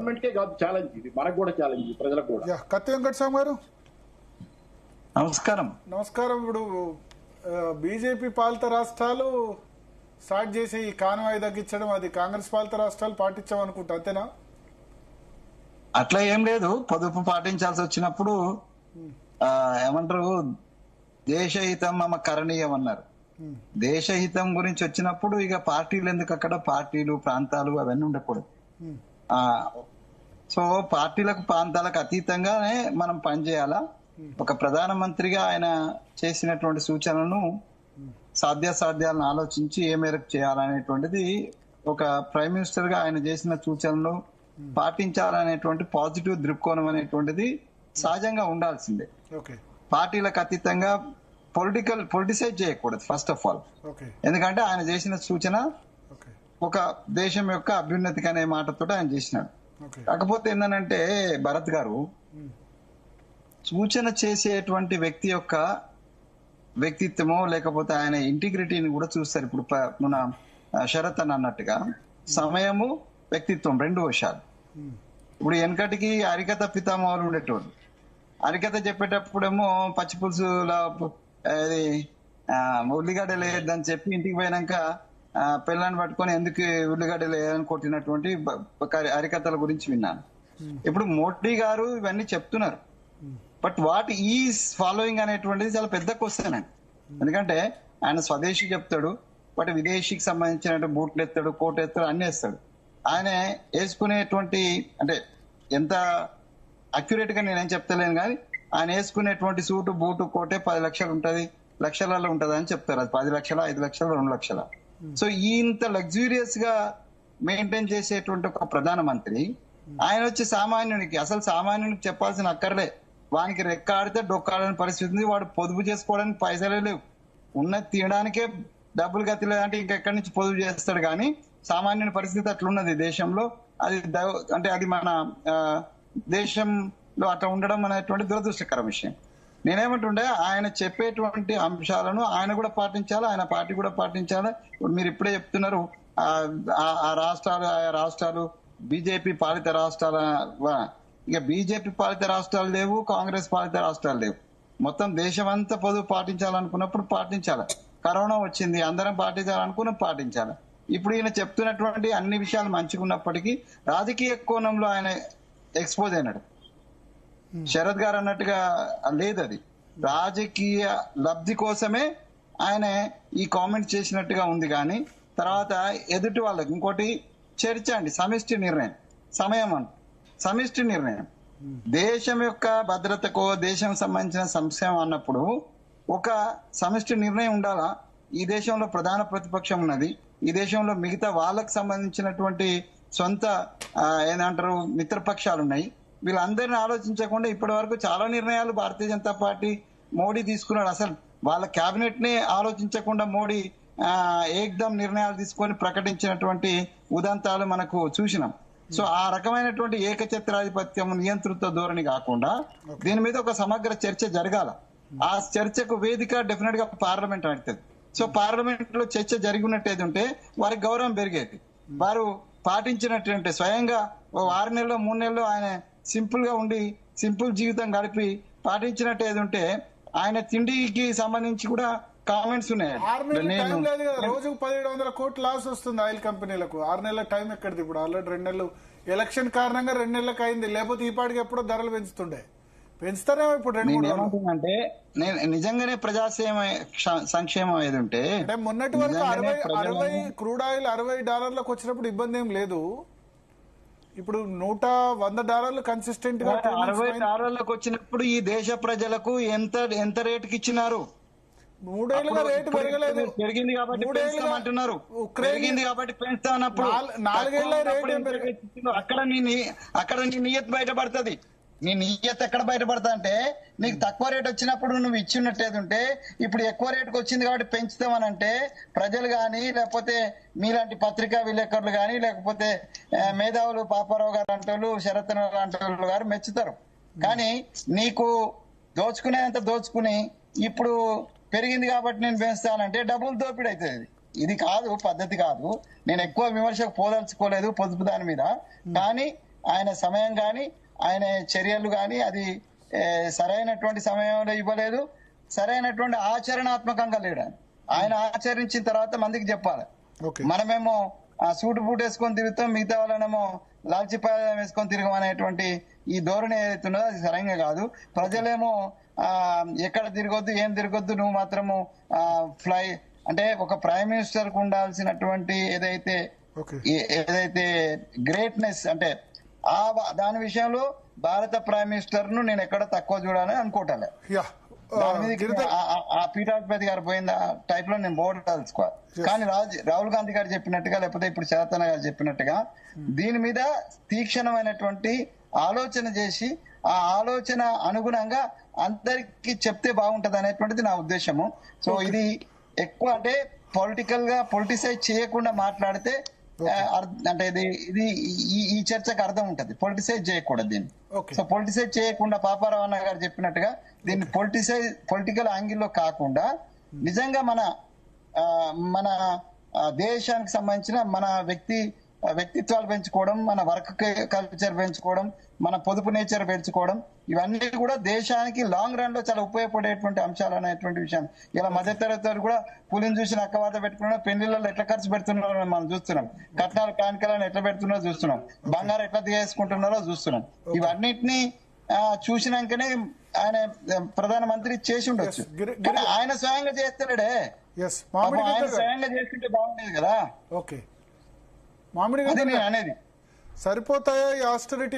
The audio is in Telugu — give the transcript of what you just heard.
గవర్నమెంట్కే కాదు ఛాలెంజ్, ఇది మనకు కూడా ఛాలెంజ్, ప్రజలకు కూడా. కత్తి వెంకటస్వామి గారు నమస్కారం. నమస్కారం. ఇప్పుడు బీజేపీ పాలిత రాష్ట్రాలు స్టార్ట్ చేసి ఈ కాన్వాయ్ తగ్గించడం, అది కాంగ్రెస్ పాలిత రాష్ట్రాలు పాటించామనుకుంటా, అంతేనా? అట్లా ఏం లేదు. పొదుపు పాటించాల్సి వచ్చినప్పుడు ఏమంటారు, దేశహితం మమ కరణీయం అన్నారు. దేశహితం గురించి వచ్చినప్పుడు ఇక పార్టీలు ఎందుకు, అక్కడ పార్టీలు ప్రాంతాలు అవన్నీ ఉండకూడదు. సో పార్టీలకు ప్రాంతాలకు అతీతంగానే మనం పనిచేయాలా. ఒక ప్రధానమంత్రిగా ఆయన చేసినటువంటి సూచనలను సాధ్యాసాధ్యాలను ఆలోచించి ఏ మేరకు చేయాలనేటువంటిది, ఒక ప్రైమ్ మినిస్టర్ గా ఆయన చేసిన సూచనలు పాటించాలనేటువంటి పాజిటివ్ దృక్కోణం అనేటువంటిది సహజంగా ఉండాల్సిందే. పార్టీలకు అతీతంగా పొలిటిసైజ్ చేయకూడదు ఫస్ట్ ఆఫ్ ఆల్. ఎందుకంటే ఆయన చేసిన సూచన ఒక దేశం యొక్క అభ్యున్నతికి అనే మాటతో ఆయన చేసినాడు. కాకపోతే ఏంటంటే భరత్ గారు, సూచన చేసేటువంటి వ్యక్తి యొక్క వ్యక్తిత్వమో లేకపోతే ఆయన ఇంటిగ్రిటీని కూడా చూస్తారు. ఇప్పుడు మన శరత్ అని అన్నట్టుగా సమయము వ్యక్తిత్వం రెండు విషయాలు. ఇప్పుడు వెనకటికి హరికథ పితామహులు ఉండేటోళ్ళు. హరికథ చెప్పేటప్పుడేమో పచ్చి పులుసులా అది ఉల్లిగడ్డ లేదని చెప్పి ఇంటికి పోయినాక పిల్లని పట్టుకొని ఎందుకు ఉల్లిగడ్డ లేదని కొట్టినటువంటి హరికథల గురించి విన్నాను. ఇప్పుడు మోడీ గారు ఇవన్నీ చెప్తున్నారు, బట్ వాట్ ఈజ్ ఫాలోయింగ్ అనేటువంటిది చాలా పెద్ద క్వశ్చన్ అండి. ఎందుకంటే ఆయన స్వదేశీ చెప్తాడు, బట్ విదేశీకి సంబంధించిన బూట్లు ఎత్తాడు, కోట్ ఎత్తాడు, అన్ని వేస్తాడు. ఆయన వేసుకునేటువంటి, అంటే ఎంత అక్యురేట్ గా నేనేం చెప్తలేను కానీ, ఆయన వేసుకునేటువంటి సూటు బూటు కోటే 10 లక్షలు ఉంటది, లక్షలలో ఉంటది అని చెప్తారు. అది 10 లక్షల, 5 లక్షలు, 2 లక్షల. సో ఇంత లగ్జూరియస్ గా మెయింటైన్ చేసేటువంటి ఒక ప్రధానమంత్రి ఆయన వచ్చి సామాన్యునికి, అసలు సామాన్యునికి చెప్పాల్సిన అక్కర్లే, వానికి రెక్కాడితే డొక్కాడని పరిస్థితి ఉంది. వాడు పొదుపు చేసుకోవడానికి పైసలే లేవు, ఉన్నది తినడానికే డబ్బులు గతి లేదంటే ఇంకెక్కడి నుంచి పొదుపు చేస్తాడు. కానీ సామాన్యుని పరిస్థితి అట్లున్నది దేశంలో. అది అంటే అది మన దేశంలో అట్లా ఉండడం అనేటువంటి దురదృష్టకర విషయం. నేనేమంటుండే, ఆయన చెప్పేటువంటి అంశాలను ఆయన కూడా పాటించాలి, ఆయన పార్టీ కూడా పాటించాలి. ఇప్పుడు మీరు ఇప్పుడే చెప్తున్నారు ఆ రాష్ట్రాలు, ఆయా రాష్ట్రాలు బీజేపీ పాలిత రాష్ట్రాల, ఇక బీజేపీ పాలిత రాష్ట్రాలు లేవు, కాంగ్రెస్ పాలిత రాష్ట్రాలు లేవు. మొత్తం దేశం అంతా పొదుపు పాటించాలనుకున్నప్పుడు పాటించాలి. కరోనా వచ్చింది, అందరం పాటించాలనుకున్న పాటించాలి. ఇప్పుడు ఈయన చెప్తున్నటువంటి అన్ని విషయాలు మంచిగా ఉన్నప్పటికీ రాజకీయ కోణంలో ఆయన ఎక్స్పోజ్ అయినాడు. శరత్ గారు అన్నట్టుగా లేదు, అది రాజకీయ లబ్ధి కోసమే ఆయన ఈ కామెంట్ చేసినట్టుగా ఉంది. కానీ తర్వాత ఎదుటి వాళ్ళకి ఇంకోటి చర్చ అండి, సమిష్టి నిర్ణయం, సమయం అంట సమిష్టి నిర్ణయం. దేశం యొక్క భద్రతకో దేశం సంబంధించిన సంక్షేమం అన్నప్పుడు ఒక సమిష్టి నిర్ణయం ఉండాలా. ఈ దేశంలో ప్రధాన ప్రతిపక్షం ఉన్నది, ఈ దేశంలో మిగతా వాళ్ళకు సంబంధించినటువంటి సొంత ఏమంటారు మిత్రపక్షాలు ఉన్నాయి. వీళ్ళందరినీ ఆలోచించకుండా ఇప్పటి వరకు చాలా నిర్ణయాలు భారతీయ జనతా పార్టీ మోడీ తీసుకున్నాడు. అసలు వాళ్ళ క్యాబినెట్ నే ఆలోచించకుండా మోడీ ఏకదం నిర్ణయాలు తీసుకొని ప్రకటించినటువంటి ఉదంతాలు మనకు చూసినాం. సో ఆ రకమైనటువంటి ఏకఛత్రాధిపత్యం, నియంతృత్వ ధోరణి కాకుండా దీని మీద ఒక సమగ్ర చర్చ జరగాల. ఆ చర్చకు వేదిక డెఫినెట్ గా పార్లమెంట్ నడుతుంది. సో పార్లమెంట్ లో చర్చ జరిగినట్టేది ఉంటే వారికి గౌరవం పెరిగేది. వారు పాటించినట్టు స్వయంగా 6 నెలలో 3 నెలలు ఆయన సింపుల్ గా ఉండి సింపుల్ జీవితం గడిపి పాటించినట్టు ఏది ఉంటే, ఆయన తిండికి సంబంధించి కూడా కామెంట్స్ ఉన్నాయి. రోజుకు 1700 కోట్లు లాస్ వస్తుంది ఆయిల్ కంపెనీలకు. 6 నెలల టైం ఎక్కడిది? ఇప్పుడు ఆల్రెడీ 2 నెలలు ఎలక్షన్ కారణంగా 2 నెలలకు అయింది. లేకపోతే ఈ పాటికి ఎప్పుడో ధరలు పెంచుతుండే, పెంచుతారేమో ఇప్పుడు 2-3 అంటే నిజంగానే ప్రజాసేవ సంక్షేమం ఏది ఉంటే, అంటే మొన్నటి వరకు 60 క్రూడ్ ఆయిల్ $60 వచ్చినప్పుడు ఇబ్బంది ఏం లేదు. ఇప్పుడు $100 కన్సిస్టెంట్ గా $60 వచ్చినప్పుడు ఈ దేశ ప్రజలకు ఎంత రేటుకి ఇచ్చినారు? 3 ఏళ్ళుగా రేటు పెరగలేదు. పెరిగింది కాబట్టి పెంచుతామంటున్నారు, పెరిగింది కాబట్టి పెంచుతామన్నప్పుడు 4 ఏళ్ళ రేటు అక్కడ నీ నియత్ బయటపడుతుంది. నీ నియత్ ఎక్కడ బయటపడతా అంటే, నీకు తక్కువ రేట్ వచ్చినప్పుడు నువ్వు ఇచ్చినట్టేది ఉంటే, ఇప్పుడు ఎక్కువ రేటుకి వచ్చింది కాబట్టి పెంచుతామనంటే ప్రజలు కానీ, లేకపోతే మీలాంటి పత్రికా విలేకరులు కానీ, లేకపోతే మేధావులు పాపారావు గారు అంటోళ్ళు, శరత్ లాంటి గారు మెచ్చుతారు. కానీ నీకు దోచుకునేంత దోచుకుని ఇప్పుడు పెరిగింది కాబట్టి నేను పెంచుతానంటే డబ్బులు దోపిడీ అవుతుంది. ఇది కాదు, పద్ధతి కాదు. నేను ఎక్కువ విమర్శకు పోదలుచుకోలేదు పొదుపు దాని మీద. కానీ ఆయన సమయం కానీ ఆయన చర్యలు కానీ అది సరైనటువంటి సమయంలో ఇవ్వలేదు, సరైనటువంటి ఆచరణాత్మకంగా లేడు. ఆయన ఆచరించిన తర్వాత మందికి చెప్పాలి. మనమేమో సూటు బూట్ వేసుకొని తిరుగుతాం, మిగతా వాళ్ళనేమో లాల్చిపాయం వేసుకొని తిరగమనేటువంటి ఈ ధోరణి ఏదైతున్నదో అది సరైన కాదు. ప్రజలేమో ఎక్కడ తిరగొద్దు, ఏం తిరగొద్దు, నువ్వు మాత్రము ఫ్లై అంటే ఒక ప్రైమ్ మినిస్టర్ కు ఉండాల్సినటువంటి ఏదైతే గ్రేట్నెస్ అంటే దాని విషయంలో భారత ప్రైమ్ మినిస్టర్ ను నేను ఎక్కడ తక్కువ చూడాలని అనుకోవటాలే. ఆ పీఠాధిపతి గారు పోయిన టైప్ లో నేను బోర్డు తెలుసుకోవాలి. కానీ రాహుల్ గాంధీ గారు చెప్పినట్టుగా లేకపోతే ఇప్పుడు శరతన గారు చెప్పినట్టుగా దీని మీద తీక్షణమైనటువంటి ఆలోచన చేసి ఆ ఆలోచన అనుగుణంగా అందరికి చెప్తే బాగుంటది అనేటువంటిది నా ఉద్దేశము. సో ఇది ఎక్కువ అంటే పొలిటికల్ గా పొలిటిసైజ్ చేయకుండా మాట్లాడితే అంటే ఇది ఈ చర్చకు అర్థం ఉంటది. పొలిటిసైజ్ చేయకూడదు దీన్ని. సో పొలిటిసైజ్ చేయకుండా పాపారావు అన్న గారు చెప్పినట్టుగా దీన్ని పొలిటికల్ యాంగిల్లో కాకుండా నిజంగా మన దేశానికి సంబంధించిన మన వ్యక్తిత్వాలు పెంచుకోవడం, మన వర్క్ కల్చర్ పెంచుకోవడం, మన పొదుపు నేచర్ పెంచుకోవడం, ఇవన్నీ కూడా దేశానికి లాంగ్ రన్ లో చాలా ఉపయోగపడేటువంటి అంశాలు అనేటువంటి విషయం. ఇలా మధ్యతరగతి కూడా పులిని చూసి నక్కవాత పెట్టుకున్నా, పెళ్లిళ్ళలో ఎట్లా ఖర్చు పెడుతున్నారో మనం చూస్తున్నాం, కట్నాలు కానుకలను ఎట్లా పెడుతున్నారో చూస్తున్నాం, బంగారం ఎట్లా తీసుకుంటున్నారో చూస్తున్నాం. ఇవన్నిటినీ చూసినాకనే ఆయన ప్రధానమంత్రి చేసి ఉండొచ్చు. ఆయన స్వయంగా చేస్తున్నాడే, ఆయన స్వయంగా చేస్తుంటే బాగుండేది కదా. ఓకే, మామిడి అనేది సరిపోతాయా ఈ ఆస్టరిటీ